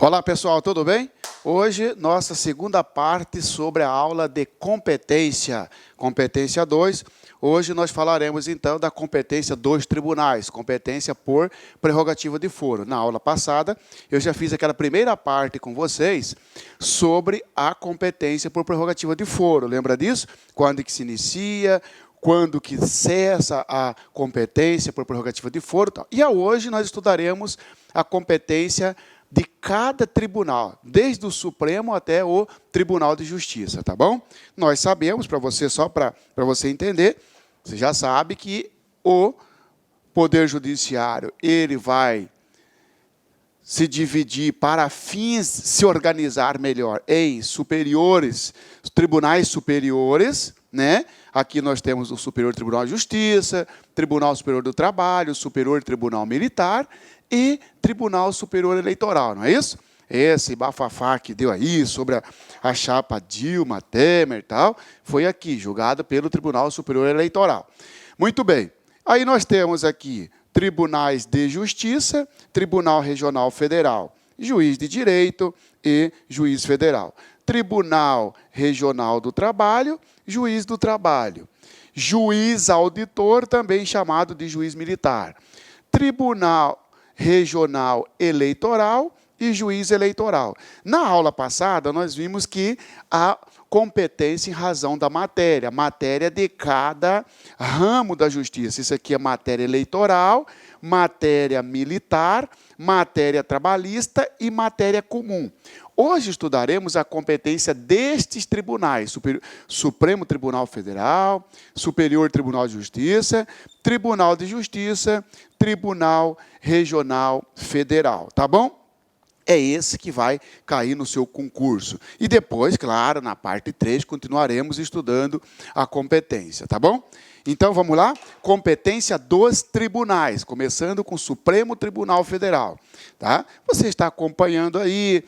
Olá pessoal, tudo bem? Hoje, nossa segunda parte sobre a aula de competência, competência 2. Hoje nós falaremos então da competência dos tribunais, competência por prerrogativa de foro. Na aula passada, eu já fiz aquela primeira parte com vocês sobre a competência por prerrogativa de foro. Lembra disso? Quando que se inicia, quando que cessa a competência por prerrogativa de foro. E hoje nós estudaremos a competência de cada tribunal, desde o Supremo até o Tribunal de Justiça, tá bom? Nós sabemos, para você entender, você já sabe que o Poder Judiciário, ele vai se dividir para fins, se organizar melhor em superiores, tribunais superiores, né? Aqui nós temos o Superior Tribunal de Justiça, Tribunal Superior do Trabalho, Superior Tribunal Militar e Tribunal Superior Eleitoral, não é isso? Esse bafafá que deu aí sobre a chapa Dilma, Temer e tal, foi aqui, julgado pelo Tribunal Superior Eleitoral. Muito bem. Aí nós temos aqui tribunais de justiça, Tribunal Regional Federal, Juiz de Direito e Juiz Federal. Tribunal Regional do Trabalho, Juiz do Trabalho. Juiz Auditor, também chamado de Juiz Militar. Tribunal Regional Eleitoral e Juiz Eleitoral. Na aula passada, nós vimos que a competência em razão da matéria de cada ramo da justiça. Isso aqui é matéria eleitoral, matéria militar, matéria trabalhista e matéria comum. Hoje estudaremos a competência destes tribunais, Supremo Tribunal Federal, Superior Tribunal de Justiça, Tribunal de Justiça, Tribunal Regional Federal, tá bom? É esse que vai cair no seu concurso. E depois, claro, na parte 3, continuaremos estudando a competência, tá bom? Então, vamos lá? Competência dos tribunais, começando com o Supremo Tribunal Federal. Tá? Você está acompanhando aí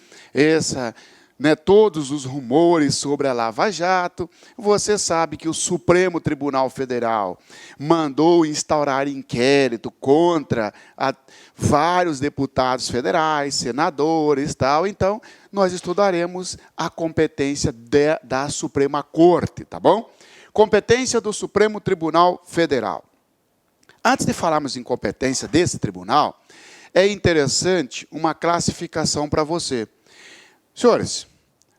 todos os rumores sobre a Lava Jato. Você sabe que o Supremo Tribunal Federal mandou instaurar inquérito contra vários deputados federais, senadores, tal. Então, nós estudaremos a competência da Suprema Corte, tá bom? Competência do Supremo Tribunal Federal. Antes de falarmos em competência desse tribunal, é interessante uma classificação para você. Senhores,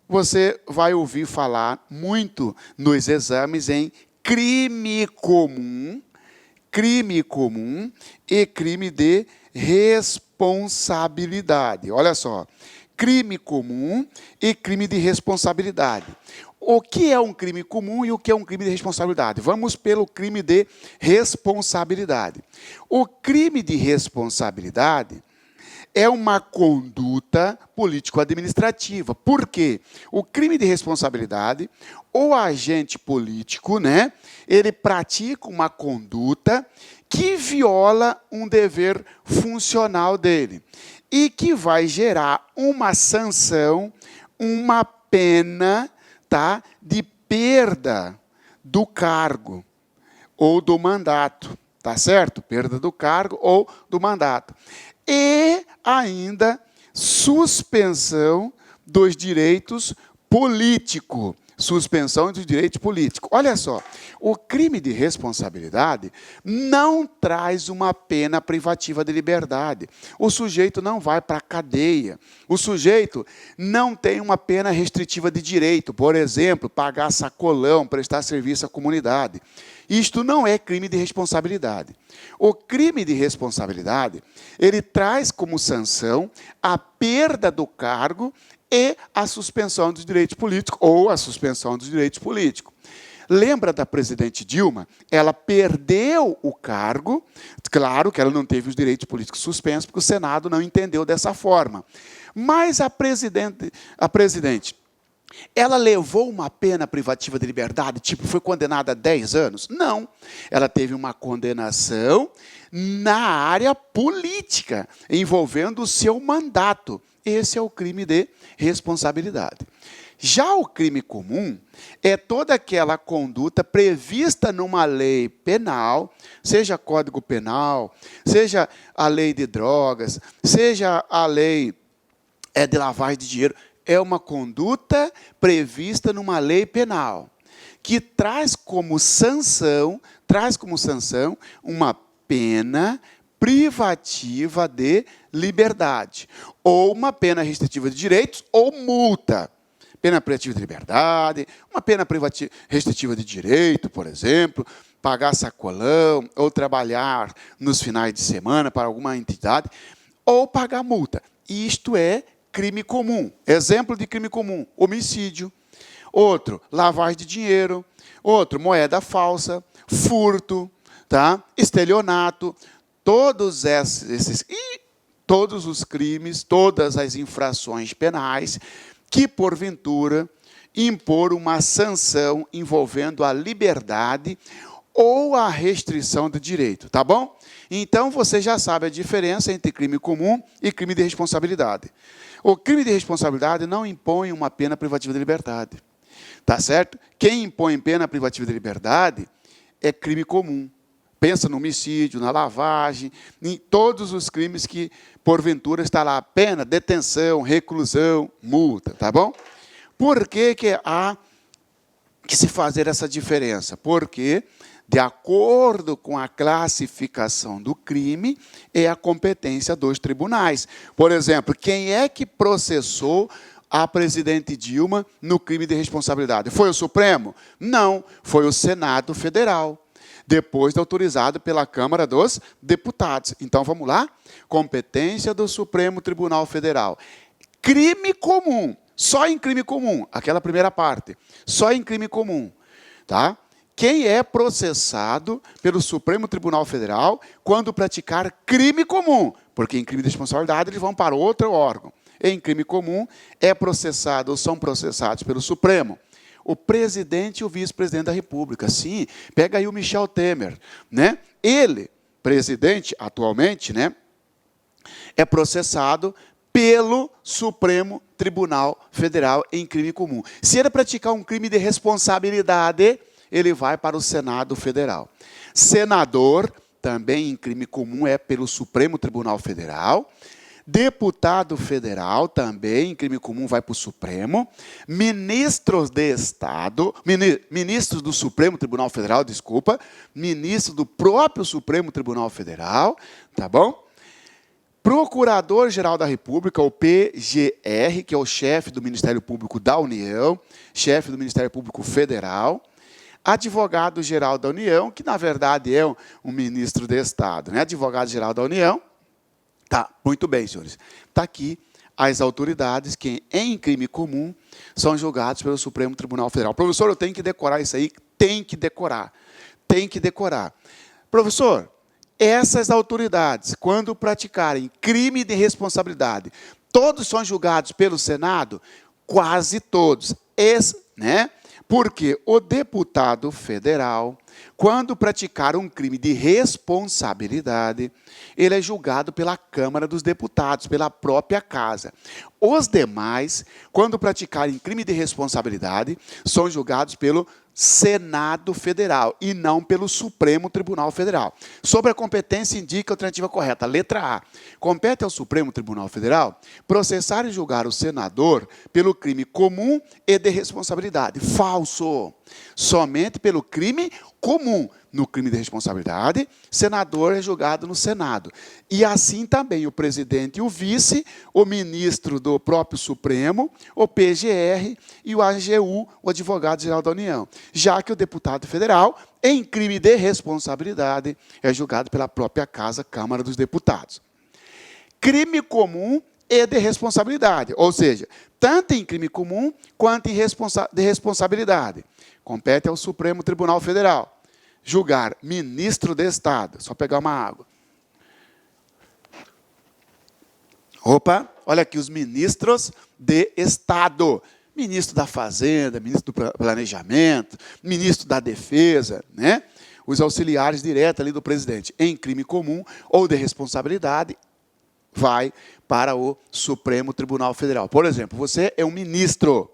você vai ouvir falar muito nos exames em crime comum e crime de responsabilidade. Olha só, crime comum e crime de responsabilidade. O que é um crime comum e o que é um crime de responsabilidade? Vamos pelo crime de responsabilidade. O crime de responsabilidade é uma conduta político-administrativa. Por quê? O crime de responsabilidade, o agente político, ele pratica uma conduta que viola um dever funcional dele e que vai gerar uma sanção, uma pena, tá, de perda do cargo ou do mandato, tá certo? Perda do cargo ou do mandato. E ainda suspensão dos direitos políticos. Suspensão dos direitos políticos. Olha só, o crime de responsabilidade não traz uma pena privativa de liberdade. O sujeito não vai para a cadeia. O sujeito não tem uma pena restritiva de direito. Por exemplo, pagar sacolão, prestar serviço à comunidade. Isto não é crime de responsabilidade. O crime de responsabilidade, ele traz como sanção a perda do cargo e a suspensão dos direitos políticos, ou a suspensão dos direitos políticos. Lembra da presidente Dilma? Ela perdeu o cargo, claro que ela não teve os direitos políticos suspensos, porque o Senado não entendeu dessa forma. Mas a presidente, ela levou uma pena privativa de liberdade, tipo, foi condenada a 10 anos? Não. Ela teve uma condenação na área política, envolvendo o seu mandato. Esse é o crime de responsabilidade. Já o crime comum é toda aquela conduta prevista numa lei penal, seja Código Penal, seja a lei de drogas, seja a lei é de lavagem de dinheiro. É uma conduta prevista numa lei penal, que traz como sanção uma pena privativa de liberdade, ou uma pena restritiva de direitos, ou multa. Pena privativa de liberdade, uma pena restritiva de direito, por exemplo, pagar sacolão, ou trabalhar nos finais de semana para alguma entidade, ou pagar multa. Isto é crime comum. Exemplo de crime comum: homicídio. Outro, lavagem de dinheiro. Outro, moeda falsa, furto, tá? Estelionato. Todos esses e todos os crimes, todas as infrações penais que, porventura, impor uma sanção envolvendo a liberdade ou a restrição do direito, tá bom? Então, você já sabe a diferença entre crime comum e crime de responsabilidade. O crime de responsabilidade não impõe uma pena privativa de liberdade, tá certo? Quem impõe pena privativa de liberdade é crime comum. Pensa no homicídio, na lavagem, em todos os crimes que, porventura, está lá pena, detenção, reclusão, multa, tá bom? Por que há que se fazer essa diferença? Porque, de acordo com a classificação do crime, é a competência dos tribunais. Por exemplo, quem é que processou a presidente Dilma no crime de responsabilidade? Foi o Supremo? Não, foi o Senado Federal, depois de autorizado pela Câmara dos Deputados. Então, vamos lá? Competência do Supremo Tribunal Federal. Crime comum, só em crime comum, aquela primeira parte, só em crime comum, tá? Quem é processado pelo Supremo Tribunal Federal quando praticar crime comum? Porque em crime de responsabilidade eles vão para outro órgão. Em crime comum é processado ou são processados pelo Supremo o presidente e o vice-presidente da República. Sim, pega aí o Michel Temer, né? Ele, presidente atualmente, né, é processado pelo Supremo Tribunal Federal em crime comum. Se ele praticar um crime de responsabilidade, ele vai para o Senado Federal. Senador, também em crime comum, é pelo Supremo Tribunal Federal. Deputado federal, também em crime comum, vai para o Supremo. Ministros de Estado, ministros do Supremo Tribunal Federal, desculpa, ministro do próprio Supremo Tribunal Federal, tá bom? Procurador-Geral da República, o PGR, que é o chefe do Ministério Público da União, chefe do Ministério Público Federal. Advogado-Geral da União, que, na verdade, é um ministro de Estado, né? Advogado-Geral da União. Tá, muito bem, senhores. Está aqui as autoridades que, em crime comum, são julgados pelo Supremo Tribunal Federal. Professor, eu tenho que decorar isso aí? Tem que decorar. Tem que decorar. Professor, essas autoridades, quando praticarem crime de responsabilidade, todos são julgados pelo Senado? Quase todos. Né? Porque o deputado federal, quando praticar um crime de responsabilidade, ele é julgado pela Câmara dos Deputados, pela própria casa. Os demais, quando praticarem crime de responsabilidade, são julgados pelo Senado Federal e não pelo Supremo Tribunal Federal. Sobre a competência, indica a alternativa correta. Letra A. Compete ao Supremo Tribunal Federal processar e julgar o senador pelo crime comum e de responsabilidade. Falso. Somente pelo crime comum. No crime de responsabilidade, senador é julgado no Senado. E assim também o presidente e o vice, o ministro do próprio Supremo, o PGR e o AGU, o advogado-geral da União. Já que o deputado federal, em crime de responsabilidade, é julgado pela própria casa, Câmara dos Deputados. Crime comum e de responsabilidade, ou seja, tanto em crime comum quanto em de responsabilidade. Compete ao Supremo Tribunal Federal julgar ministro de Estado. Só pegar uma água. Opa, olha aqui os ministros de Estado. Ministro da Fazenda, ministro do Planejamento, ministro da Defesa, né? Os auxiliares diretos ali do presidente. Em crime comum ou de responsabilidade, vai para o Supremo Tribunal Federal. Por exemplo, você é um ministro.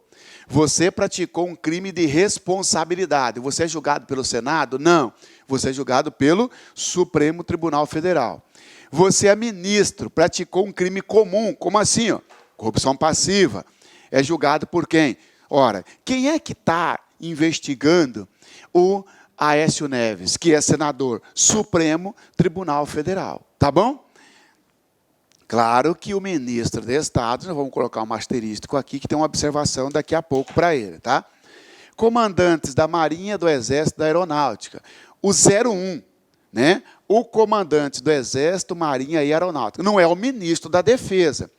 Você praticou um crime de responsabilidade. Você é julgado pelo Senado? Não. Você é julgado pelo Supremo Tribunal Federal. Você é ministro, praticou um crime comum. Como assim? Ó? Corrupção passiva. É julgado por quem? Ora, quem é que está investigando o Aécio Neves, que é senador? Supremo Tribunal Federal. Tá bom? Claro que o ministro de Estado, nós vamos colocar um asterístico aqui, que tem uma observação daqui a pouco para ele, tá? Comandantes da Marinha, do Exército, da Aeronáutica. O 01, né? O comandante do Exército, Marinha e Aeronáutica. Não é o ministro da Defesa,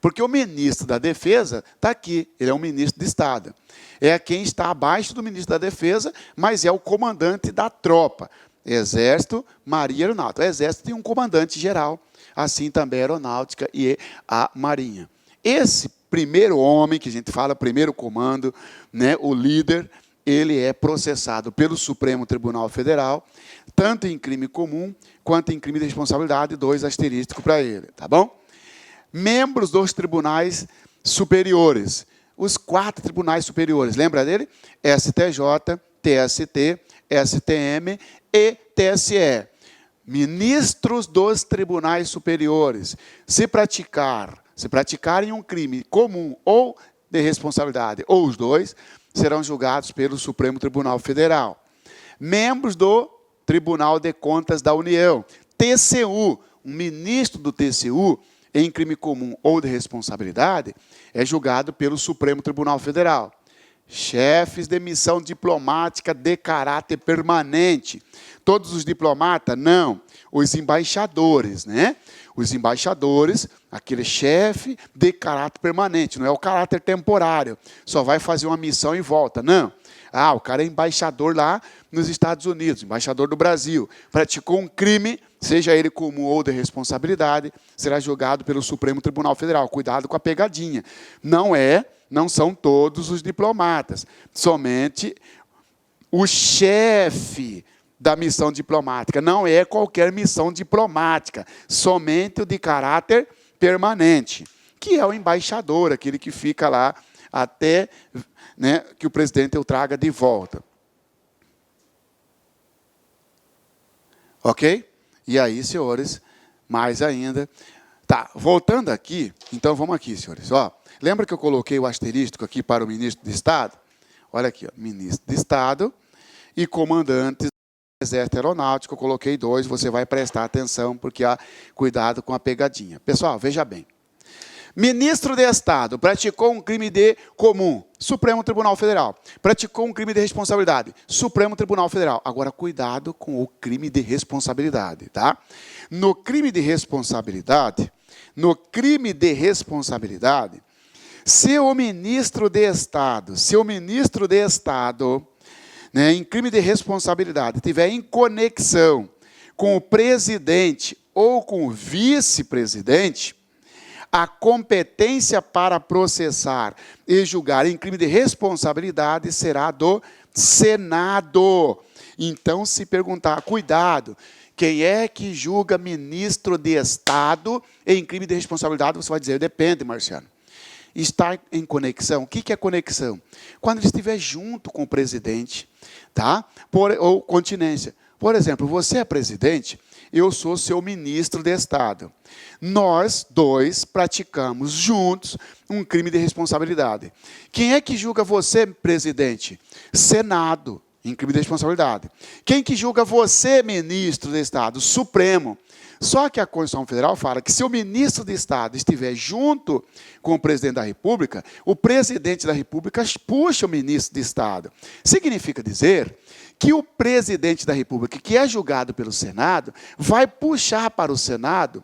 porque o ministro da Defesa está aqui, ele é um ministro de Estado. É quem está abaixo do ministro da Defesa, mas é o comandante da tropa. Exército, Marinha e Aeronáutica. O Exército tem um comandante geral, assim também a Aeronáutica e a Marinha. Esse primeiro homem, que a gente fala, primeiro comando, né, o líder, ele é processado pelo Supremo Tribunal Federal, tanto em crime comum, quanto em crime de responsabilidade, 2 asterísticos para ele, tá bom? Membros dos tribunais superiores, os 4 tribunais superiores, lembra dele? STJ, TST, STM e TSE. Ministros dos tribunais superiores, se praticarem um crime comum ou de responsabilidade, ou os dois, serão julgados pelo Supremo Tribunal Federal. Membros do Tribunal de Contas da União, TCU, um ministro do TCU, em crime comum ou de responsabilidade, é julgado pelo Supremo Tribunal Federal. Chefes de missão diplomática de caráter permanente. Todos os diplomatas? Não. Os embaixadores, né? Os embaixadores, aquele chefe de caráter permanente, não é o caráter temporário, só vai fazer uma missão e volta, não. Ah, o cara é embaixador lá nos Estados Unidos, embaixador do Brasil, praticou um crime, seja ele comum ou de responsabilidade, será julgado pelo Supremo Tribunal Federal. Cuidado com a pegadinha. Não são todos os diplomatas, somente o chefe da missão diplomática. Não é qualquer missão diplomática, somente o de caráter permanente, que é o embaixador, aquele que fica lá até, né, que o presidente o traga de volta. Ok? E aí, senhores, mais ainda. Tá, voltando aqui, então vamos aqui, senhores. Ó, lembra que eu coloquei o asterístico aqui para o ministro de Estado? Olha aqui, ó, ministro de Estado e comandantes do Exército Aeronáutico, eu coloquei 2, você vai prestar atenção, porque há cuidado com a pegadinha. Pessoal, veja bem. Ministro de Estado praticou um crime de comum, Supremo Tribunal Federal. Praticou um crime de responsabilidade, Supremo Tribunal Federal. Agora, cuidado com o crime de responsabilidade, tá? No crime de responsabilidade, se o ministro de Estado, né, em crime de responsabilidade, tiver em conexão com o presidente ou com o vice-presidente, a competência para processar e julgar em crime de responsabilidade será do Senado. Então, se perguntar, cuidado, quem é que julga ministro de Estado em crime de responsabilidade? Você vai dizer, depende, Marciano. Está em conexão. O que é conexão? Quando ele estiver junto com o presidente, tá? Ou continência. Por exemplo, você é presidente, eu sou seu ministro de Estado. Nós 2 praticamos juntos um crime de responsabilidade. Quem é que julga você, presidente? Senado, em crime de responsabilidade. Quem que julga você, ministro de Estado? Supremo. Só que a Constituição Federal fala que se o ministro de Estado estiver junto com o presidente da República, o presidente da República puxa o ministro de Estado. Significa dizer que o presidente da República, que é julgado pelo Senado, vai puxar para o Senado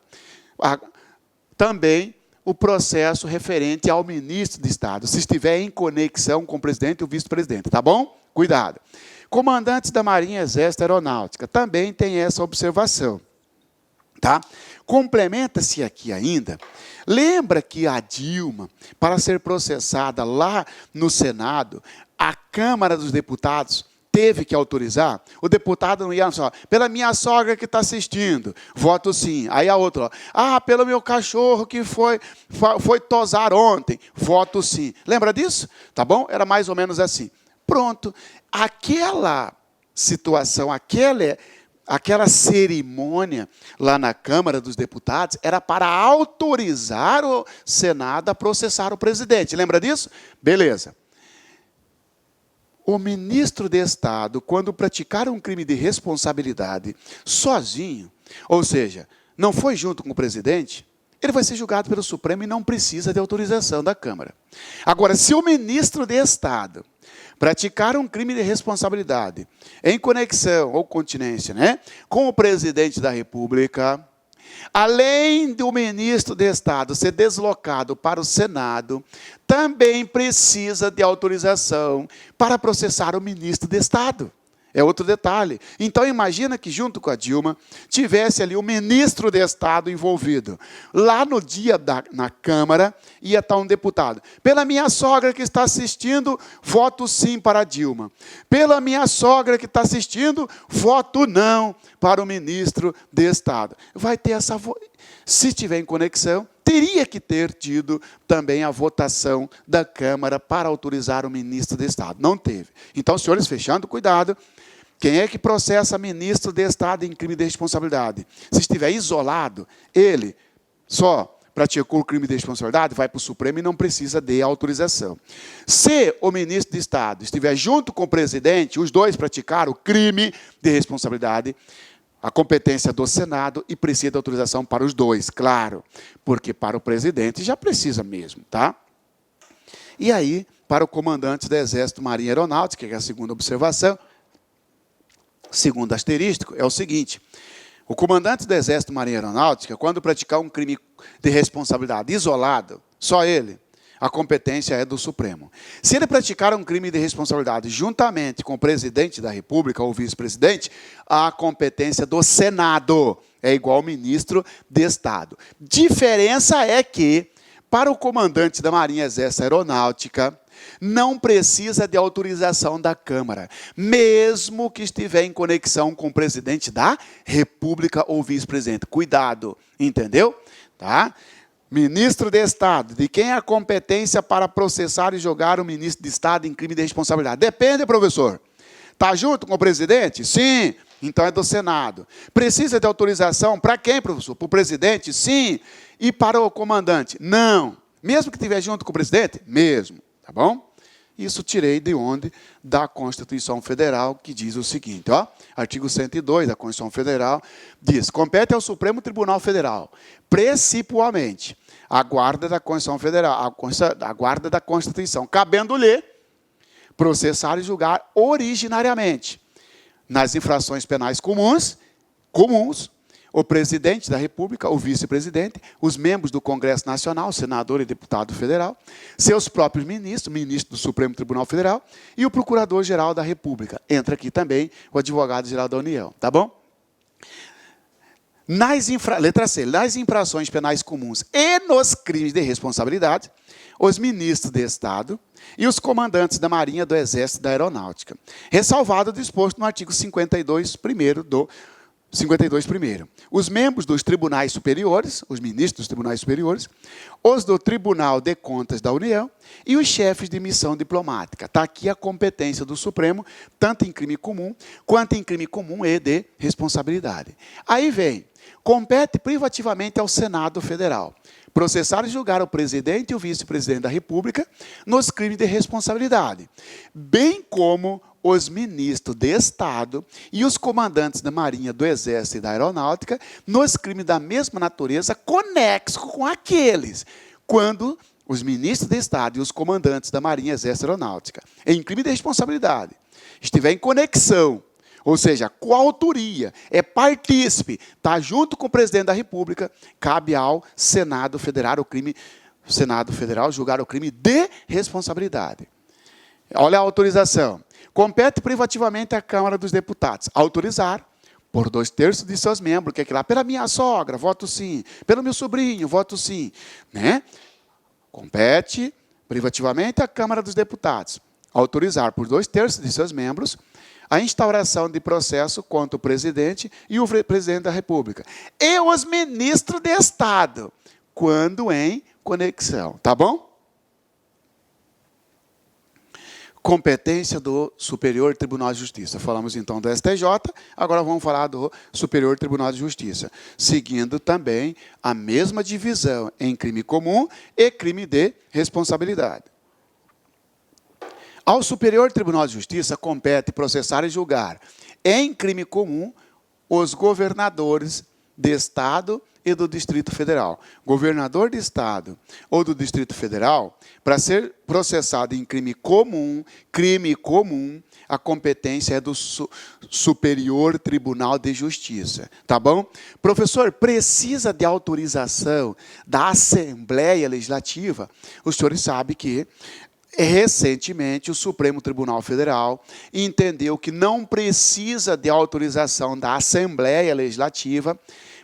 também o processo referente ao ministro de Estado, se estiver em conexão com o presidente e o vice-presidente, tá bom? Cuidado. Comandantes da Marinha, Exército e Aeronáutica, também tem essa observação. Tá? Complementa-se aqui ainda, lembra que a Dilma, para ser processada lá no Senado, a Câmara dos Deputados teve que autorizar? O deputado não ia só, pela minha sogra que está assistindo, voto sim. Aí a outra, pelo meu cachorro que foi tosar ontem, voto sim. Lembra disso? Tá bom? Era mais ou menos assim. Pronto. Aquela situação, aquela cerimônia lá na Câmara dos Deputados era para autorizar o Senado a processar o presidente. Lembra disso? Beleza. O ministro de Estado, quando praticar um crime de responsabilidade sozinho, ou seja, não foi junto com o presidente, ele vai ser julgado pelo Supremo e não precisa de autorização da Câmara. Agora, se o ministro de Estado praticar um crime de responsabilidade em conexão ou continência, com o presidente da República, além do ministro de Estado ser deslocado para o Senado, também precisa de autorização para processar o ministro de Estado. É outro detalhe. Então, imagina que, junto com a Dilma, tivesse ali o ministro de Estado envolvido. Lá no dia na Câmara, ia estar um deputado. Pela minha sogra que está assistindo, voto sim para a Dilma. Pela minha sogra que está assistindo, voto não para o ministro de Estado. Vai ter essa... Se tiver em conexão, teria que ter tido também a votação da Câmara para autorizar o ministro de Estado. Não teve. Então, senhores, fechando, cuidado. Quem é que processa ministro de Estado em crime de responsabilidade? Se estiver isolado, ele só praticou o crime de responsabilidade, vai para o Supremo e não precisa de autorização. Se o ministro de Estado estiver junto com o presidente, os dois praticaram o crime de responsabilidade, a competência do Senado e precisa de autorização para os dois, claro, porque para o presidente já precisa mesmo, tá? E aí, para o comandante do Exército, Marinha e Aeronáutica, que é a segunda observação, segundo asterístico, é o seguinte: o comandante do Exército, Marinha e Aeronáutica, quando praticar um crime de responsabilidade isolado, só ele, a competência é do Supremo. Se ele praticar um crime de responsabilidade juntamente com o presidente da República ou vice-presidente, a competência do Senado é igual ao ministro de Estado. Diferença é que, para o comandante da Marinha, Exército e Aeronáutica, não precisa de autorização da Câmara, mesmo que estiver em conexão com o presidente da República ou vice-presidente. Cuidado, entendeu? Tá? Ministro de Estado, de quem é a competência para processar e julgar o ministro de Estado em crime de responsabilidade? Depende, professor. Está junto com o presidente? Sim. Então é do Senado. Precisa de autorização para quem, professor? Para o presidente? Sim. E para o comandante? Não. Mesmo que estiver junto com o presidente? Mesmo. Tá bom? Isso tirei de onde? Da Constituição Federal, que diz o seguinte, ó, artigo 102 da Constituição Federal, diz: compete ao Supremo Tribunal Federal, precipuamente, a guarda da Constituição Federal, a guarda da Constituição, cabendo-lhe processar e julgar originariamente, nas infrações penais comuns, o presidente da República, o vice-presidente, os membros do Congresso Nacional, senador e deputado federal, seus próprios ministros, ministro do Supremo Tribunal Federal e o Procurador-Geral da República. Entra aqui também o Advogado-Geral da União, tá bom? Letra C, nas infrações penais comuns e nos crimes de responsabilidade, os ministros de Estado e os comandantes da Marinha, do Exército e da Aeronáutica. Ressalvado o disposto no artigo 52, primeiro. Os membros dos tribunais superiores, os ministros dos tribunais superiores, os do Tribunal de Contas da União e os chefes de missão diplomática. Está aqui a competência do Supremo, tanto em crime comum, quanto em crime comum e de responsabilidade. Aí vem, compete privativamente ao Senado Federal processar e julgar o presidente e o vice-presidente da República nos crimes de responsabilidade, bem como os ministros de Estado e os comandantes da Marinha, do Exército e da Aeronáutica nos crimes da mesma natureza, conexo com aqueles, quando os ministros de Estado e os comandantes da Marinha, Exército e Aeronáutica, em crime de responsabilidade, estiver em conexão, ou seja, coautoria, é partícipe, está junto com o presidente da República, cabe ao Senado Federal julgar o crime de responsabilidade. Olha a autorização. Compete privativamente à Câmara dos Deputados autorizar, por 2/3 de seus membros, que é que lá, pela minha sogra, voto sim, pelo meu sobrinho, voto sim. Compete privativamente à Câmara dos Deputados autorizar, por 2/3 de seus membros, a instauração de processo contra o presidente e o presidente da República. E os ministros de Estado, quando em conexão. Tá bom? competência do Superior Tribunal de Justiça. Falamos então do STJ, agora vamos falar do Superior Tribunal de Justiça, seguindo também a mesma divisão em crime comum e crime de responsabilidade. Ao Superior Tribunal de Justiça compete processar e julgar em crime comum os governadores de Estado e do Distrito Federal. Governador de Estado ou do Distrito Federal, para ser processado em crime comum, a competência é do Superior Tribunal de Justiça. Tá bom? Professor, precisa de autorização da Assembleia Legislativa? Os senhores sabem que recentemente, o Supremo Tribunal Federal entendeu que não precisa de autorização da Assembleia Legislativa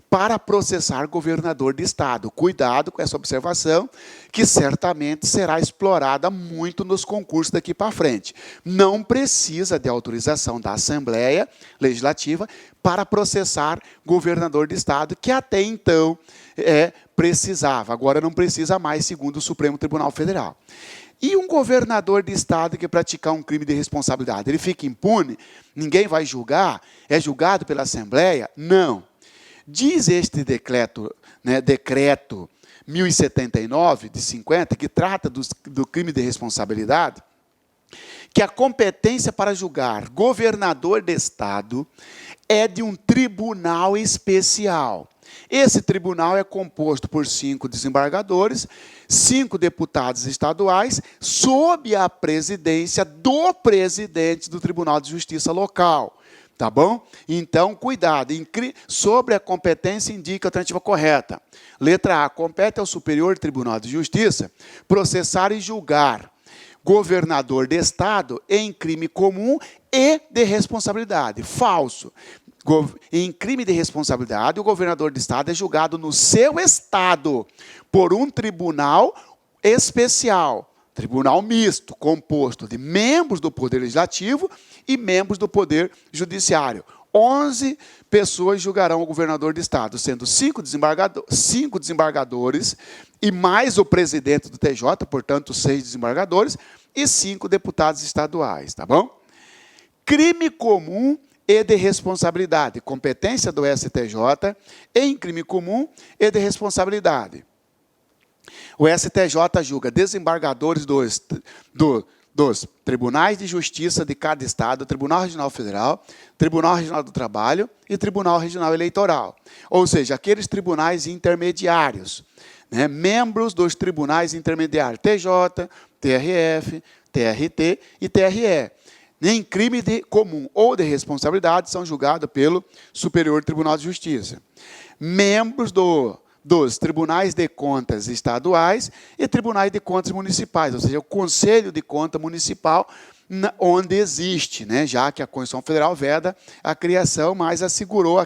para processar governador de Estado. Cuidado com essa observação, que certamente será explorada muito nos concursos daqui para frente. Não precisa de autorização da Assembleia Legislativa para processar governador de Estado, que até então precisava. Agora não precisa mais, segundo o Supremo Tribunal Federal. E um governador de Estado que praticar um crime de responsabilidade, ele fica impune? Ninguém vai julgar? É julgado pela Assembleia? Não. Diz este decreto 1079, de 50, que trata do crime de responsabilidade, que a competência para julgar governador de Estado é de um tribunal especial. Esse tribunal é composto por 5 desembargadores, 5 deputados estaduais, sob a presidência do presidente do Tribunal de Justiça local. Tá bom? Então, cuidado. Sobre a competência, indica a alternativa correta. Letra A. Compete ao Superior Tribunal de Justiça processar e julgar governador de Estado em crime comum e de responsabilidade. Falso. Em crime de responsabilidade, o governador de Estado é julgado no seu Estado por um tribunal especial, tribunal misto, composto de membros do Poder Legislativo e membros do Poder Judiciário. 11 pessoas julgarão o governador de Estado, sendo 5 desembargadores e mais o presidente do TJ, portanto, 6 desembargadores, e 5 deputados estaduais, tá bom? Crime comum e de responsabilidade, competência do STJ em crime comum e de responsabilidade. O STJ julga desembargadores dos Tribunais de Justiça de cada Estado, Tribunal Regional Federal, Tribunal Regional do Trabalho e Tribunal Regional Eleitoral. Ou seja, aqueles tribunais intermediários, né, membros dos tribunais intermediários, TJ, TRF, TRT e TRE. Em crime comum ou de responsabilidade são julgados pelo Superior Tribunal de Justiça. Membros dos Tribunais de Contas estaduais e Tribunais de Contas municipais, ou seja, o Conselho de Conta Municipal, onde existe, né, já que a Constituição Federal veda a criação, mas assegurou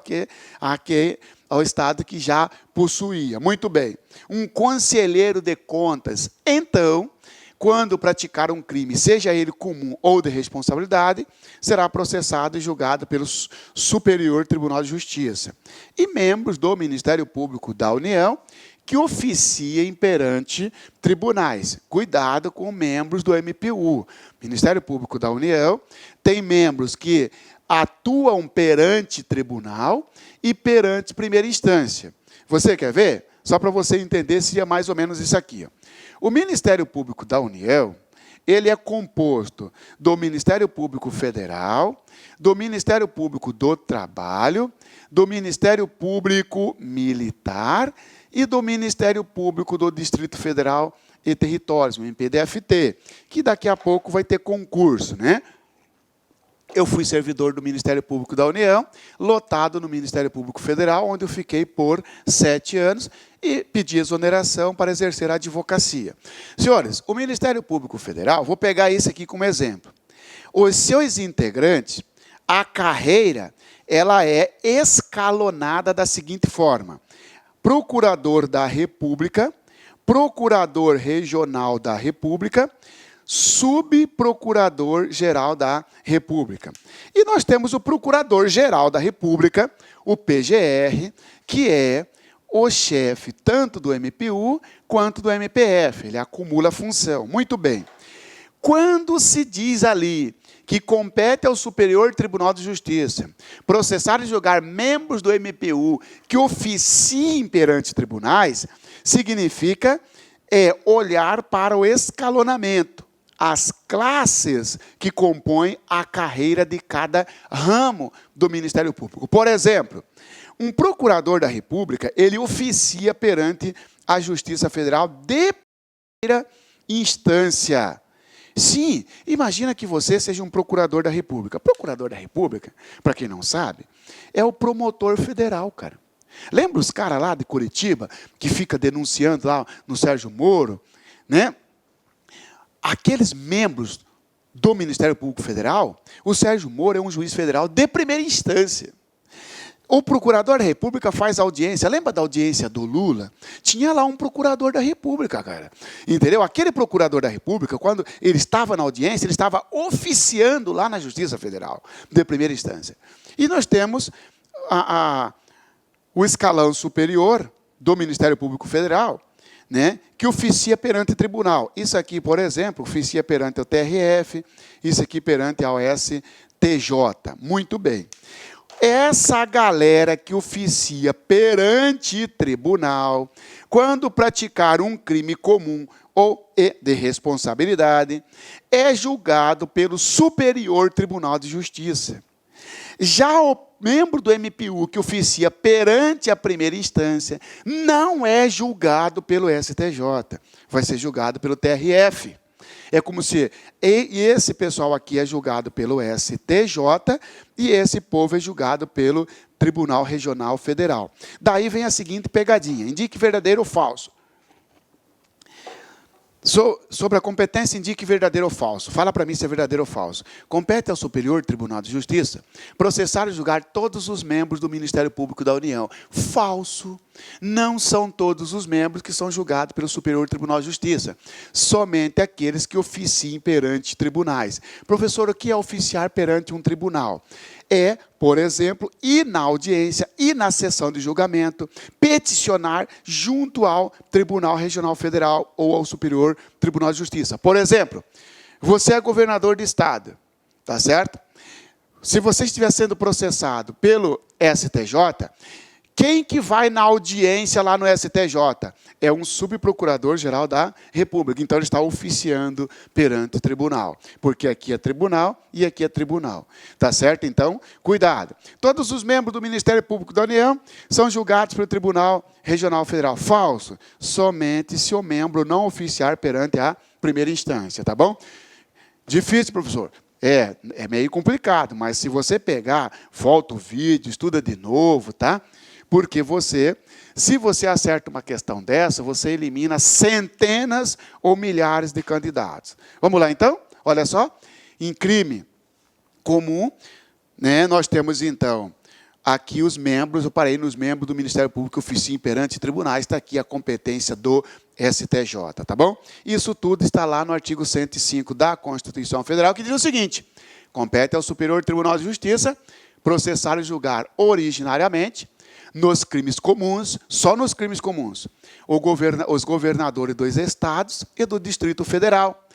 ao Estado que já possuía. Muito bem. Um conselheiro de contas, então, quando praticar um crime, seja ele comum ou de responsabilidade, será processado e julgado pelo Superior Tribunal de Justiça. E membros do Ministério Público da União, que oficiem perante tribunais. Cuidado com membros do MPU. Ministério Público da União tem membros que atuam perante tribunal e perante primeira instância. Você quer ver? Só para você entender, seria mais ou menos isso aqui. O Ministério Público da União, ele é composto do Ministério Público Federal, do Ministério Público do Trabalho, do Ministério Público Militar e do Ministério Público do Distrito Federal e Territórios, o MPDFT, que daqui a pouco vai ter concurso, né? Eu fui servidor do Ministério Público da União, lotado no Ministério Público Federal, onde eu fiquei por 7 anos e pedi exoneração para exercer a advocacia. Senhores, o Ministério Público Federal, vou pegar isso aqui como exemplo. Os seus integrantes, a carreira, ela é escalonada da seguinte forma: Procurador da República, Procurador Regional da República, Subprocurador-Geral da República. E nós temos o Procurador-Geral da República, o PGR, que é o chefe tanto do MPU quanto do MPF. Ele acumula função. Muito bem. Quando se diz ali que compete ao Superior Tribunal de Justiça processar e julgar membros do MPU que oficiem perante tribunais, significa olhar para o escalonamento, as classes que compõem a carreira de cada ramo do Ministério Público. Por exemplo, um procurador da República, ele oficia perante a Justiça Federal de primeira instância. Sim, imagina que você seja um procurador da República. Procurador da República, para quem não sabe, é o promotor federal, cara. Lembra os caras lá de Curitiba, que fica denunciando lá no Sérgio Moro, né? Aqueles membros do Ministério Público Federal, o Sérgio Moro é um juiz federal de primeira instância. O procurador da República faz audiência. Lembra da audiência do Lula? Tinha lá um procurador da República, cara. Entendeu? Aquele procurador da República, quando ele estava na audiência, ele estava oficiando lá na Justiça Federal, de primeira instância. E nós temos o escalão superior do Ministério Público Federal, né, que oficia perante tribunal. Isso aqui, por exemplo, oficia perante o TRF, isso aqui perante a STJ. Muito bem. Essa galera que oficia perante tribunal, quando praticar um crime comum ou de responsabilidade, é julgado pelo Superior Tribunal de Justiça. Já o membro do MPU que oficia perante a primeira instância não é julgado pelo STJ, vai ser julgado pelo TRF. É como se esse pessoal aqui é julgado pelo STJ e esse povo é julgado pelo Tribunal Regional Federal. Daí vem a seguinte pegadinha: indique verdadeiro ou falso. Sobre a competência, indique verdadeiro ou falso. Fala para mim se é verdadeiro ou falso. Compete ao Superior Tribunal de Justiça processar e julgar todos os membros do Ministério Público da União. Falso. Não são todos os membros que são julgados pelo Superior Tribunal de Justiça. Somente aqueles que oficiem perante tribunais. Professor, o que é oficiar perante um tribunal? É, por exemplo, ir na audiência, ir na sessão de julgamento, peticionar junto ao Tribunal Regional Federal ou ao Superior Tribunal de Justiça. Por exemplo, você é governador de estado, tá certo? Se você estiver sendo processado pelo STJ, quem que vai na audiência lá no STJ? É um subprocurador-geral da República. Então, ele está oficiando perante o tribunal. Porque aqui é tribunal e aqui é tribunal. Tá certo? Então, cuidado. Todos os membros do Ministério Público da União são julgados pelo Tribunal Regional Federal. Falso. Somente se o membro não oficiar perante a primeira instância. Tá bom? Difícil, professor. É meio complicado. Mas se você pegar, volta o vídeo, estuda de novo, tá? Porque se você acerta uma questão dessa, você elimina centenas ou milhares de candidatos. Vamos lá, então? Olha só. Em crime comum, né, nós temos, então, aqui os membros, eu parei nos membros do Ministério Público que oficiem perante tribunais, está aqui a competência do STJ, tá bom? Isso tudo está lá no artigo 105 da Constituição Federal, que diz o seguinte: compete ao Superior Tribunal de Justiça processar e julgar originariamente, nos crimes comuns, só nos crimes comuns, os governadores dos estados e do Distrito Federal.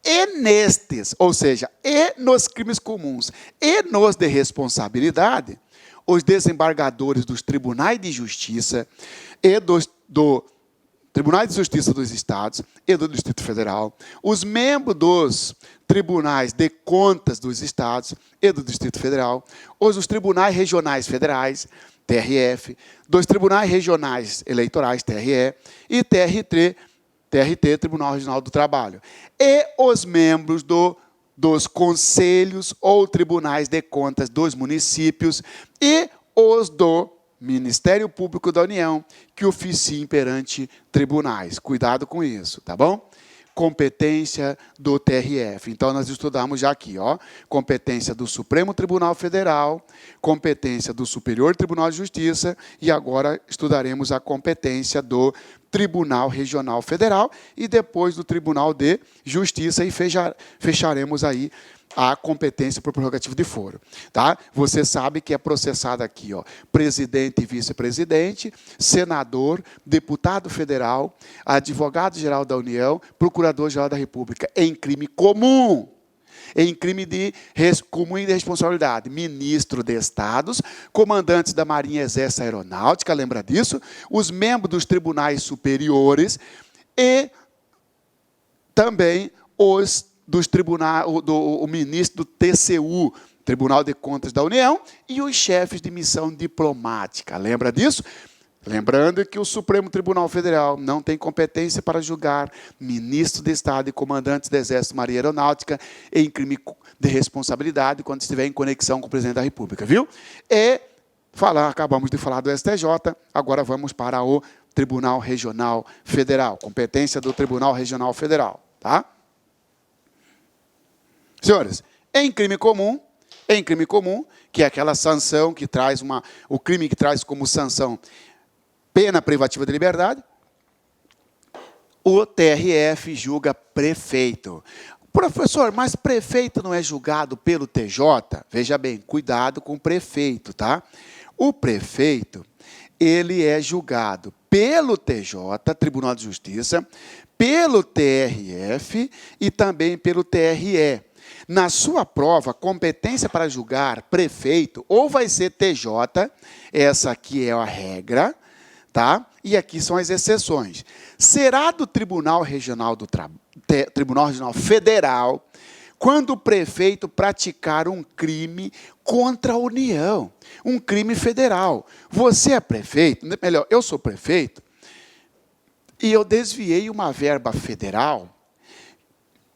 E nestes, ou seja, e nos crimes comuns, e nos de responsabilidade, os desembargadores dos tribunais de justiça e do Tribunais de Justiça dos Estados e do Distrito Federal, os membros dos Tribunais de Contas dos Estados e do Distrito Federal, os Tribunais Regionais Federais, TRF, dos Tribunais Regionais Eleitorais, TRE, e TRT, Tribunal Regional do Trabalho. E os membros dos conselhos ou tribunais de contas dos municípios e os do Ministério Público da União, que oficiem perante tribunais. Cuidado com isso, tá bom? Competência do TRF. Então, nós estudamos já aqui, ó, competência do Supremo Tribunal Federal, competência do Superior Tribunal de Justiça, e agora estudaremos a competência do Tribunal Regional Federal e depois do Tribunal de Justiça, e fecharemos aí a competência por prerrogativa de foro. Tá? Você sabe que é processado aqui, ó, presidente e vice-presidente, senador, deputado federal, advogado-geral da União, procurador-geral da República, em crime comum. Em crime de comum e de responsabilidade, ministro de Estados, comandantes da Marinha, Exército e Aeronáutica, lembra disso? Os membros dos tribunais superiores e também os dos tribunais, o ministro do TCU, Tribunal de Contas da União, e os chefes de missão diplomática. Lembra disso? Lembrando que o Supremo Tribunal Federal não tem competência para julgar ministro de Estado e comandantes do Exército, Marinha e Aeronáutica em crime de responsabilidade quando estiver em conexão com o presidente da República, viu? Acabamos de falar do STJ, agora vamos para o Tribunal Regional Federal, competência do Tribunal Regional Federal, tá? Senhores, em crime comum, que é aquela sanção que traz o crime que traz como sanção pena privativa de liberdade, o TRF julga prefeito. Professor, mas prefeito não é julgado pelo TJ? Veja bem, cuidado com o prefeito, tá? O prefeito, ele é julgado pelo TJ, Tribunal de Justiça, pelo TRF e também pelo TRE. Na sua prova, competência para julgar prefeito, ou vai ser TJ, essa aqui é a regra, tá? E aqui são as exceções. Será do Tribunal Regional Tribunal Regional Federal quando o prefeito praticar um crime contra a União, um crime federal. Você é prefeito, melhor, eu sou prefeito, e eu desviei uma verba federal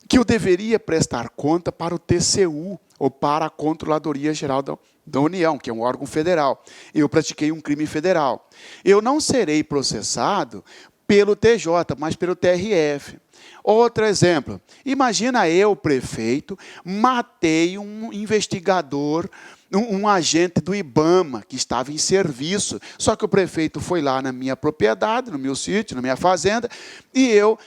que eu deveria prestar conta para o TCU, ou para a Controladoria Geral da União, que é um órgão federal. Eu pratiquei um crime federal. Eu não serei processado pelo TJ, mas pelo TRF. Outro exemplo, imagina eu, prefeito, matei um investigador, um agente do IBAMA, que estava em serviço, só que o prefeito foi lá na minha propriedade, no meu sítio, na minha fazenda, e eu...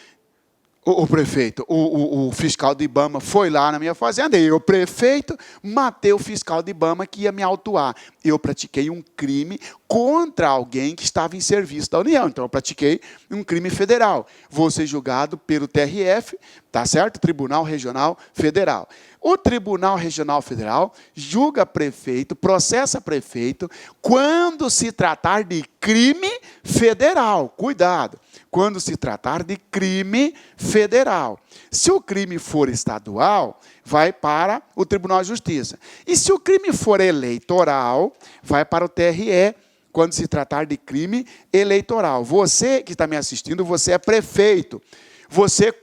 O fiscal do IBAMA foi lá na minha fazenda, e eu, prefeito, matei o fiscal do IBAMA que ia me autuar. Eu pratiquei um crime contra alguém que estava em serviço da União. Então, eu pratiquei um crime federal. Vou ser julgado pelo TRF, tá certo? Tribunal Regional Federal. O Tribunal Regional Federal julga prefeito, processa prefeito, quando se tratar de crime federal. Cuidado! Quando se tratar de crime federal. Se o crime for estadual, vai para o Tribunal de Justiça. E se o crime for eleitoral, vai para o TRE, quando se tratar de crime eleitoral. Você que está me assistindo, você é prefeito. Você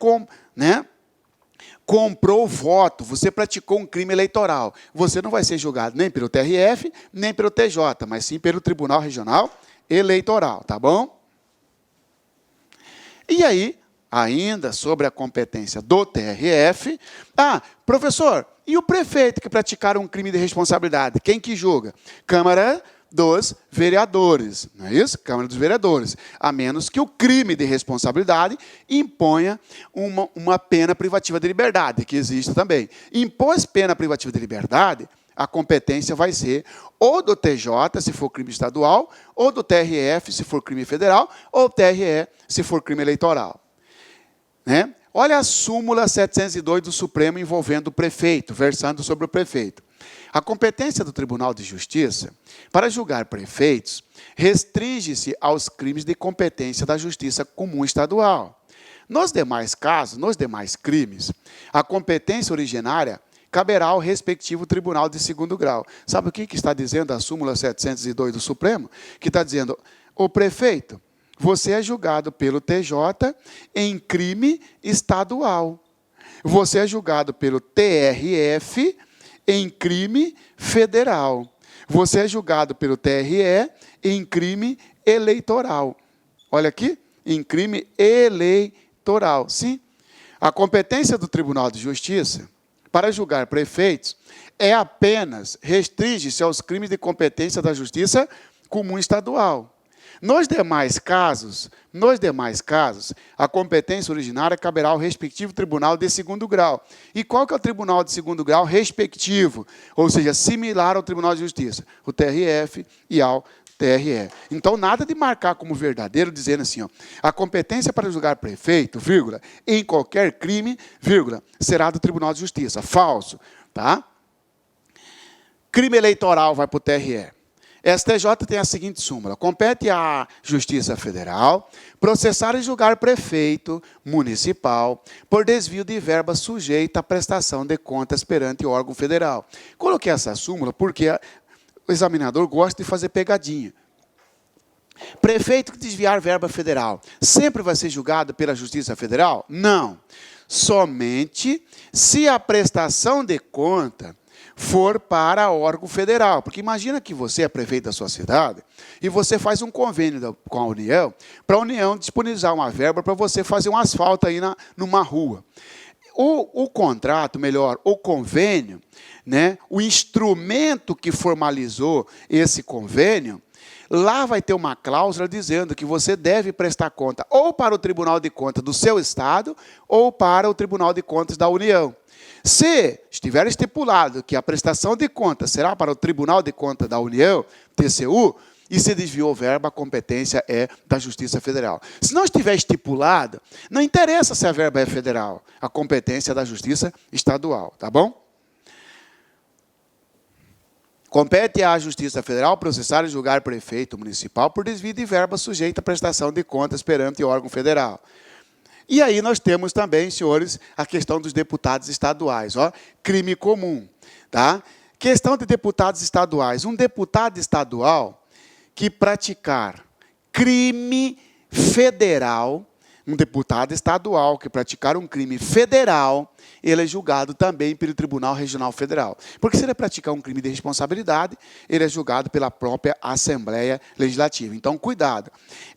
comprou voto, você praticou um crime eleitoral. Você não vai ser julgado nem pelo TRF, nem pelo TJ, mas sim pelo Tribunal Regional Eleitoral, tá bom? E aí, ainda sobre a competência do TRF, professor, e o prefeito que praticar um crime de responsabilidade, quem que julga? Câmara dos Vereadores, não é isso? Câmara dos Vereadores, a menos que o crime de responsabilidade imponha uma pena privativa de liberdade, que existe também. Impôs pena privativa de liberdade, a competência vai ser ou do TJ, se for crime estadual, ou do TRF, se for crime federal, ou TRE, se for crime eleitoral. Né? Olha a súmula 702 do Supremo envolvendo o prefeito, versando sobre o prefeito. A competência do Tribunal de Justiça para julgar prefeitos restringe-se aos crimes de competência da Justiça Comum Estadual. Nos demais casos, nos demais crimes, a competência originária caberá ao respectivo tribunal de segundo grau. Sabe o que está dizendo a súmula 702 do Supremo? Que está dizendo, o prefeito, você é julgado pelo TJ em crime estadual. Você é julgado pelo TRF em crime federal. Você é julgado pelo TRE em crime eleitoral. Olha aqui, em crime eleitoral. Sim, a competência do Tribunal de Justiça para julgar prefeitos restringe-se aos crimes de competência da Justiça Comum Estadual. Nos demais casos, a competência originária caberá ao respectivo tribunal de segundo grau. E qual que é o tribunal de segundo grau respectivo? Ou seja, similar ao Tribunal de Justiça, o TRF e ao TRE. Então, nada de marcar como verdadeiro, dizendo assim, ó, a competência para julgar prefeito, vírgula, em qualquer crime, vírgula, será do Tribunal de Justiça. Falso, tá? Crime eleitoral vai para o TRE. STJ tem a seguinte súmula: compete à Justiça Federal processar e julgar prefeito municipal por desvio de verba sujeita à prestação de contas perante o órgão federal. Coloquei essa súmula porque o examinador gosta de fazer pegadinha. Prefeito que desviar verba federal sempre vai ser julgado pela Justiça Federal? Não. Somente se a prestação de conta for para órgão federal. Porque imagina que você é prefeito da sua cidade e você faz um convênio com a União, para a União disponibilizar uma verba para você fazer um asfalto aí numa rua. O contrato, melhor, o convênio, né, o instrumento que formalizou esse convênio, lá vai ter uma cláusula dizendo que você deve prestar conta ou para o Tribunal de Contas do seu Estado ou para o Tribunal de Contas da União. Se estiver estipulado que a prestação de contas será para o Tribunal de Contas da União, TCU, e se desviou verba, a competência é da Justiça Federal. Se não estiver estipulado, não interessa se a verba é federal, a competência é da Justiça Estadual, tá bom? Compete à Justiça Federal processar e julgar prefeito municipal por desvio de verba sujeita à prestação de contas perante o órgão federal. E aí nós temos também, senhores, a questão dos deputados estaduais, ó, crime comum, tá? Questão de deputados estaduais. Um deputado estadual que praticar crime federal, um deputado estadual que praticar um crime federal, ele é julgado também pelo Tribunal Regional Federal. Porque se ele praticar um crime de responsabilidade, ele é julgado pela própria Assembleia Legislativa. Então, cuidado.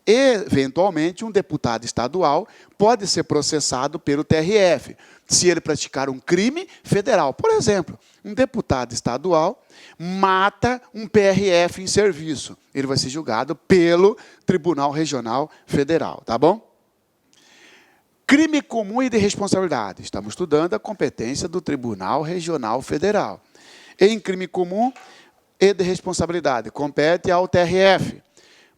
Eventualmente, um deputado estadual pode ser processado pelo TRF, se ele praticar um crime federal. Por exemplo, um deputado estadual mata um PRF em serviço. Ele vai ser julgado pelo Tribunal Regional Federal, tá bom? Crime comum e de responsabilidade. Estamos estudando a competência do Tribunal Regional Federal. Em crime comum e de responsabilidade, compete ao TRF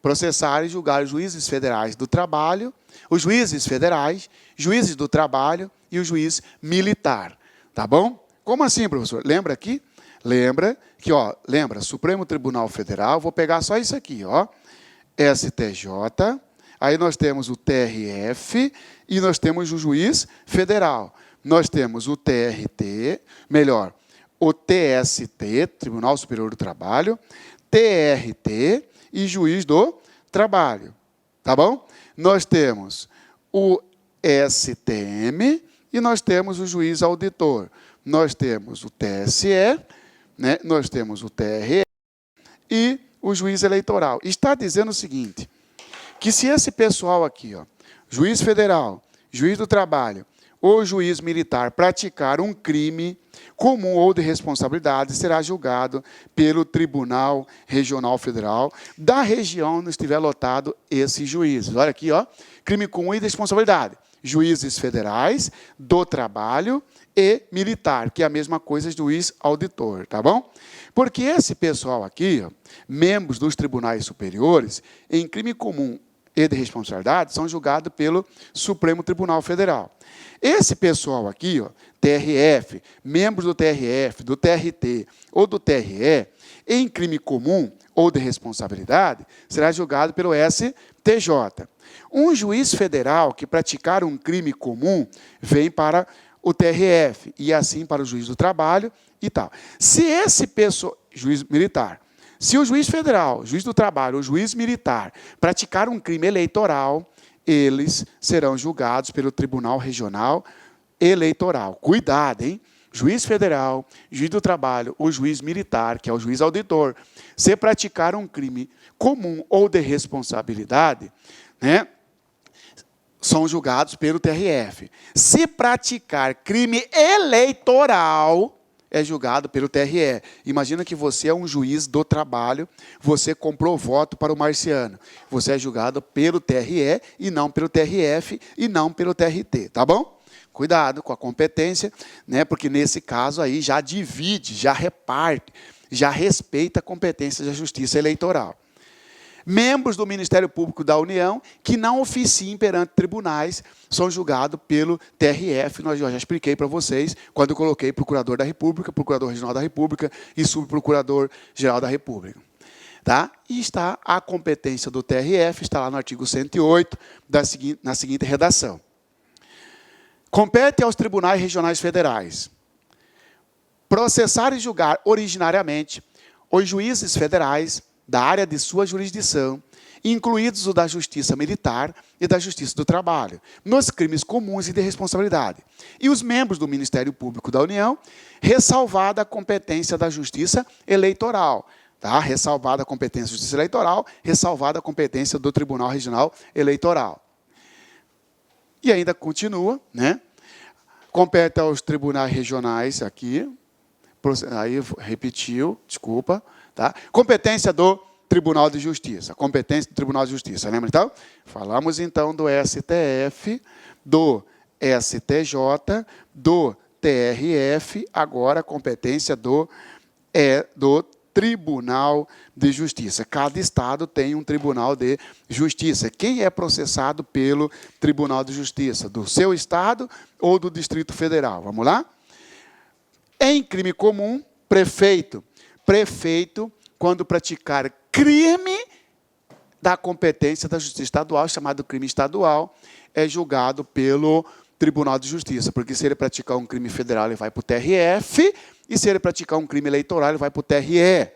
processar e julgar os juízes federais do trabalho, os juízes federais, juízes do trabalho e o juiz militar. Tá bom? Como assim, professor? Lembra aqui? Lembra que, ó, lembra, Supremo Tribunal Federal, vou pegar só isso aqui, ó, STJ, aí nós temos o TRF e nós temos o juiz federal. Nós temos o TRT, melhor, o TST, Tribunal Superior do Trabalho, TRT e juiz do trabalho. Tá bom? Nós temos o STM e nós temos o juiz auditor. Nós temos o TSE, né? Nós temos o TRE e o juiz eleitoral. Está dizendo o seguinte, que se esse pessoal aqui, ó, juiz federal, juiz do trabalho ou juiz militar praticar um crime comum ou de responsabilidade, será julgado pelo Tribunal Regional Federal da região onde estiver lotado esses juízes. Olha aqui, ó, crime comum e de responsabilidade. Juízes federais, do trabalho e militar, que é a mesma coisa juiz auditor, tá bom? Porque esse pessoal aqui, ó, membros dos tribunais superiores, em crime comum e de responsabilidade, são julgados pelo Supremo Tribunal Federal. Esse pessoal aqui, ó, TRF, membros do TRF, do TRT ou do TRE, em crime comum ou de responsabilidade, será julgado pelo STJ. Um juiz federal que praticar um crime comum vem para o TRF e assim para o juiz do trabalho e tal. Se esse pessoal, juiz militar, se o juiz federal, juiz do trabalho ou juiz militar praticar um crime eleitoral, eles serão julgados pelo Tribunal Regional Eleitoral. Cuidado, hein? Juiz federal, juiz do trabalho ou juiz militar, que é o juiz auditor, se praticar um crime comum ou de responsabilidade, né, são julgados pelo TRF. Se praticar crime eleitoral, é julgado pelo TRE. Imagina que você é um juiz do trabalho, você comprou voto para o Marciano. Você é julgado pelo TRE e não pelo TRF e não pelo TRT, tá bom? Cuidado com a competência, né? Porque nesse caso aí já divide, já reparte, já respeita a competência da Justiça Eleitoral. Membros do Ministério Público da União que não oficiem perante tribunais são julgados pelo TRF. Eu já expliquei para vocês quando eu coloquei Procurador da República, Procurador Regional da República e Subprocurador-Geral da República. Tá? E está a competência do TRF, está lá no artigo 108, na seguinte redação. Compete aos tribunais regionais federais processar e julgar originariamente os juízes federais da área de sua jurisdição, incluídos o da Justiça Militar e da Justiça do Trabalho, nos crimes comuns e de responsabilidade. E os membros do Ministério Público da União, ressalvada a competência da Justiça Eleitoral. Tá? Ressalvada a competência da Justiça Eleitoral, ressalvada a competência do Tribunal Regional Eleitoral. E ainda continua, né? Compete aos tribunais regionais aqui, aí repetiu, desculpa, tá? Competência do Tribunal de Justiça. Competência do Tribunal de Justiça, lembra então? Falamos então do STF, do STJ, do TRF, agora a competência do Tribunal de Justiça. Cada estado tem um Tribunal de Justiça. Quem é processado pelo Tribunal de Justiça? Do seu estado ou do Distrito Federal? Vamos lá? Em crime comum, prefeito. Prefeito, quando praticar crime da competência da Justiça Estadual, chamado crime estadual, é julgado pelo Tribunal de Justiça, porque se ele praticar um crime federal, ele vai para o TRF, e se ele praticar um crime eleitoral, ele vai para o TRE.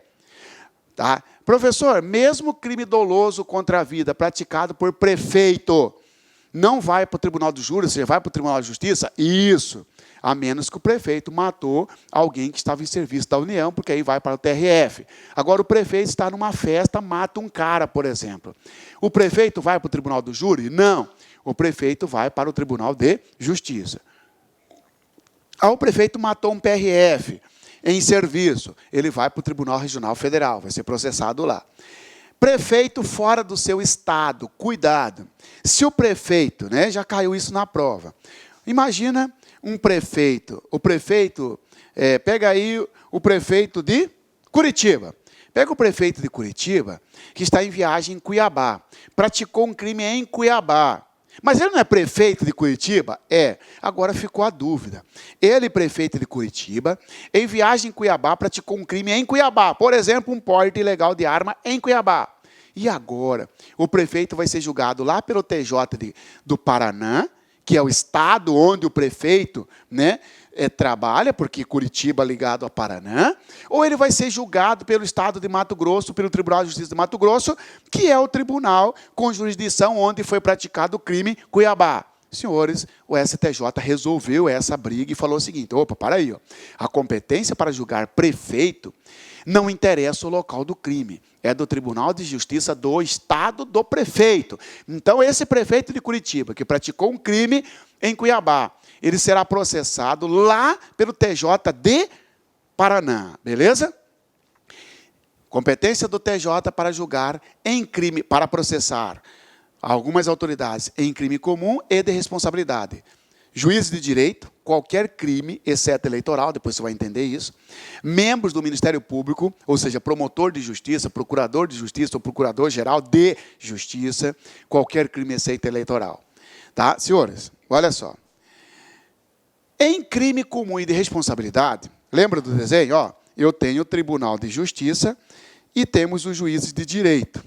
Tá? Professor, mesmo crime doloso contra a vida praticado por prefeito, não vai para o Tribunal do Júri, você vai para o Tribunal de Justiça? Isso, a menos que o prefeito matou alguém que estava em serviço da União, porque aí vai para o TRF. Agora, o prefeito está numa festa, mata um cara, por exemplo. O prefeito vai para o Tribunal do Júri? Não. O prefeito vai para o Tribunal de Justiça. O prefeito matou um PRF em serviço, ele vai para o Tribunal Regional Federal, vai ser processado lá. Prefeito fora do seu estado, cuidado. Se o prefeito, né, já caiu isso na prova. Imagina um prefeito, pega aí o prefeito de Curitiba. Pega o prefeito de Curitiba, que está em viagem em Cuiabá, praticou um crime em Cuiabá. Mas ele não é prefeito de Curitiba? É. Agora ficou a dúvida. Ele, prefeito de Curitiba, em viagem em Cuiabá, praticou um crime em Cuiabá. Por exemplo, um porte ilegal de arma em Cuiabá. E agora? O prefeito vai ser julgado lá pelo TJ do Paraná, que é o estado onde o prefeito, né, trabalha, porque Curitiba é ligado ao Paraná, ou ele vai ser julgado pelo estado de Mato Grosso, pelo Tribunal de Justiça de Mato Grosso, que é o tribunal com jurisdição onde foi praticado o crime Cuiabá. Senhores, o STJ resolveu essa briga e falou o seguinte, opa, para aí, ó, a competência para julgar prefeito não interessa o local do crime, é do Tribunal de Justiça do estado do prefeito. Então, esse prefeito de Curitiba, que praticou um crime em Cuiabá, ele será processado lá pelo TJ de Paraná, beleza? Competência do TJ para julgar em crime, para processar algumas autoridades em crime comum e de responsabilidade. Juízes de direito, qualquer crime, exceto eleitoral, depois você vai entender isso. Membros do Ministério Público, ou seja, promotor de justiça, procurador de justiça ou procurador-geral de justiça, qualquer crime exceto eleitoral. Tá, senhores? Olha só. Em crime comum e de responsabilidade, lembra do desenho? Ó, eu tenho o Tribunal de Justiça e temos os juízes de direito.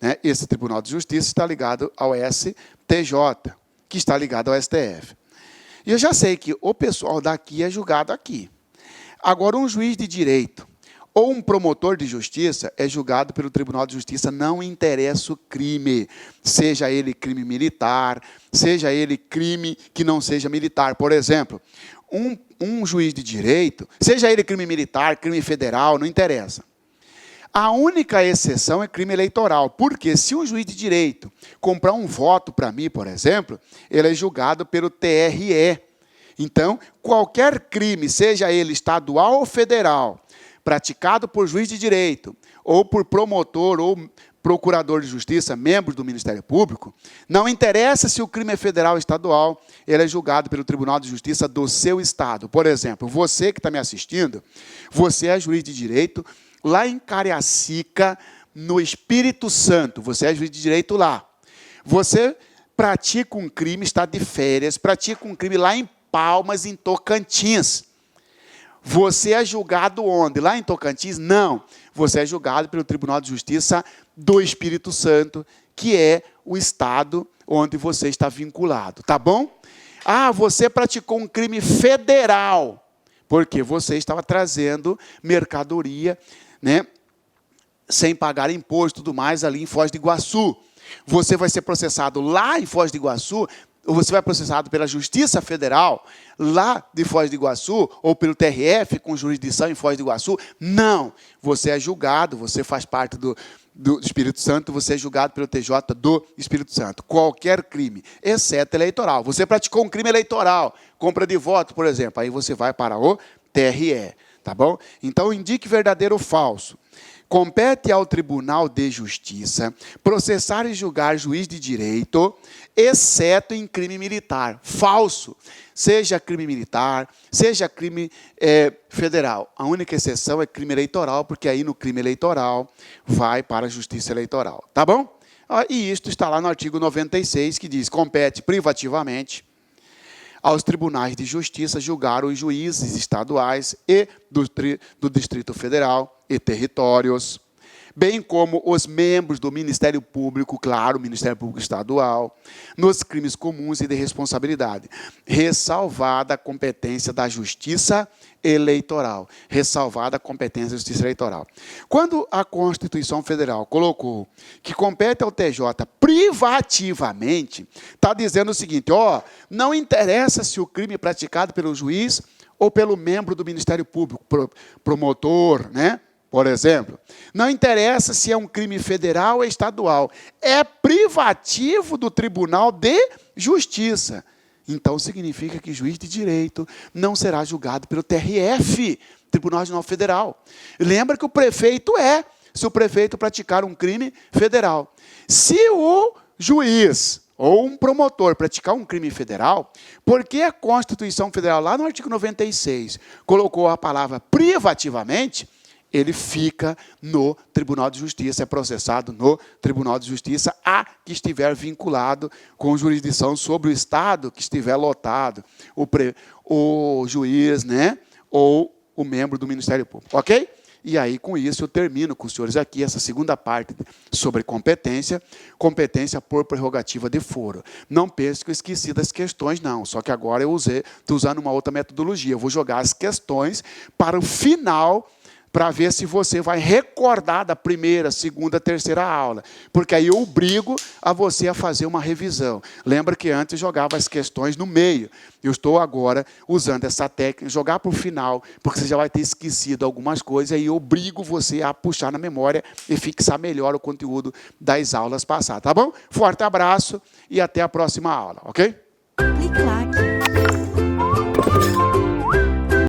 Né? Esse Tribunal de Justiça está ligado ao STJ, que está ligado ao STF. E eu já sei que o pessoal daqui é julgado aqui. Agora, um juiz de direito ou um promotor de justiça é julgado pelo Tribunal de Justiça, não interessa o crime, seja ele crime militar, seja ele crime que não seja militar. Por exemplo, um juiz de direito, seja ele crime militar, crime federal, não interessa. A única exceção é crime eleitoral, porque se um juiz de direito comprar um voto para mim, por exemplo, ele é julgado pelo TRE. Então, qualquer crime, seja ele estadual ou federal, praticado por juiz de direito, ou por promotor ou procurador de justiça, membros do Ministério Público, não interessa se o crime é federal ou estadual, ele é julgado pelo Tribunal de Justiça do seu estado. Por exemplo, você que está me assistindo, você é juiz de direito lá em Cariacica, no Espírito Santo, você é juiz de direito lá. Você pratica um crime, está de férias, pratica um crime lá em Palmas, em Tocantins. Você é julgado onde? Lá em Tocantins? Não. Você é julgado pelo Tribunal de Justiça do Espírito Santo, que é o estado onde você está vinculado. Tá bom? Ah, você praticou um crime federal, porque você estava trazendo mercadoria, né, sem pagar imposto e tudo mais ali em Foz do Iguaçu. Você vai ser processado lá em Foz do Iguaçu, ou você vai processado pela Justiça Federal, lá de Foz do Iguaçu, ou pelo TRF, com jurisdição em Foz do Iguaçu. Não, você é julgado, você faz parte do Espírito Santo, você é julgado pelo TJ do Espírito Santo. Qualquer crime, exceto eleitoral. Você praticou um crime eleitoral, compra de voto, por exemplo, aí você vai para o TRE, tá bom? Então, indique verdadeiro ou falso. Compete ao Tribunal de Justiça processar e julgar juiz de direito, exceto em crime militar. Falso. Seja crime militar, seja crime federal. A única exceção é crime eleitoral, porque aí no crime eleitoral vai para a Justiça Eleitoral. Tá bom? E isto está lá no artigo 96, que diz: compete privativamente aos tribunais de justiça julgar os juízes estaduais e do Distrito Federal e territórios, bem como os membros do Ministério Público, claro, Ministério Público Estadual, nos crimes comuns e de responsabilidade, ressalvada a competência da Justiça Eleitoral. Ressalvada a competência da Justiça Eleitoral. Quando a Constituição Federal colocou que compete ao TJ privativamente, está dizendo o seguinte: ó, não interessa se o crime é praticado pelo juiz ou pelo membro do Ministério Público, promotor, né? Por exemplo, não interessa se é um crime federal ou estadual, é privativo do Tribunal de Justiça. Então, significa que juiz de direito não será julgado pelo TRF, Tribunal Regional Federal. Lembra que o prefeito se o prefeito praticar um crime federal. Se o juiz ou um promotor praticar um crime federal, porque a Constituição Federal, lá no artigo 96, colocou a palavra privativamente, ele fica no Tribunal de Justiça, é processado no Tribunal de Justiça, a que estiver vinculado com jurisdição sobre o Estado que estiver lotado, o juiz, né, ou o membro do Ministério Público, ok? E aí, com isso, eu termino com os senhores aqui essa segunda parte sobre competência por prerrogativa de foro. Não pense que eu esqueci das questões, não, só que agora eu estou usando uma outra metodologia. Eu vou jogar as questões para o final, para ver se você vai recordar da primeira, segunda, terceira aula. Porque aí eu obrigo a você a fazer uma revisão. Lembra que antes eu jogava as questões no meio. Eu estou agora usando essa técnica, jogar para o final, porque você já vai ter esquecido algumas coisas, e aí eu obrigo você a puxar na memória e fixar melhor o conteúdo das aulas passadas. Tá bom? Forte abraço e até a próxima aula, ok? Clique like.